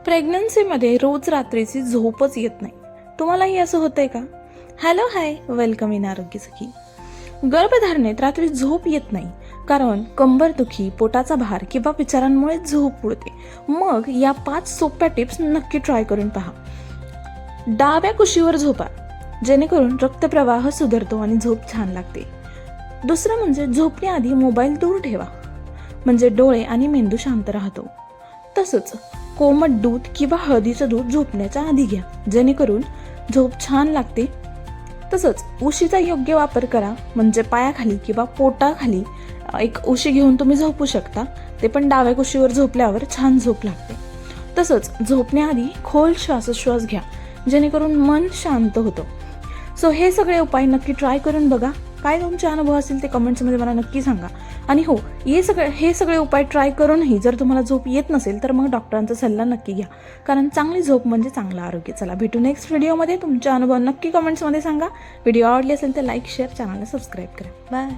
प्रेग्नन्सीमध्ये रोज रात्रीची झोपच येत नाही. तुम्हालाही असं होतंय का? हॅलो हाय, वेलकम इन आरोग्य सखी. गर्भधारणेत रात्री झोप येत नाही कारण कंबरदुखी, पोटाचा भार किंवा विचारांमुळे झोप उडते. मग या 5 सोप्या टिप्स नक्की ट्राय करून पहा. डाव्या कुशीवर झोपा, जेणेकरून रक्तप्रवाह सुधारतो आणि झोप छान लागते. दुसरं म्हणजे झोपण्याआधी मोबाईल दूर ठेवा, म्हणजे डोळे आणि मेंदू शांत राहतो. तसंच कोमट दूध किंवा हळदीचं दूध झोपण्याच्या आधी घ्या, जेणेकरून झोप छान लागते. तसंच उशीचा योग्य वापर करा, म्हणजे पायाखाली किंवा पोटाखाली एक उशी घेऊन तुम्ही झोपू शकता. ते पण डाव्या कुशीवर झोपल्यावर छान झोप लागते. तसंच झोपण्याआधी खोल श्वासोच्छ्वास घ्या, जेणेकरून मन शांत होतं. सो हे सगळे उपाय नक्की ट्राय करून बघा. काय तुमचे अनुभव असतील ते कमेंट्समध्ये मला नक्की सांगा. आणि हो, हे सगळे उपाय ट्राय करूनही जर तुम्हाला झोप येत नसेल तर मग डॉक्टरांचा सल्ला नक्की घ्या, कारण चांगली झोप म्हणजे चांगलं आरोग्य. चला भेटू नेक्स्ट व्हिडिओमध्ये. तुमचे अनुभव नक्की कमेंट्समध्ये सांगा. व्हिडिओ आवडले असेल तर लाईक, शेअर, चॅनलला सबस्क्राईब करा. बाय.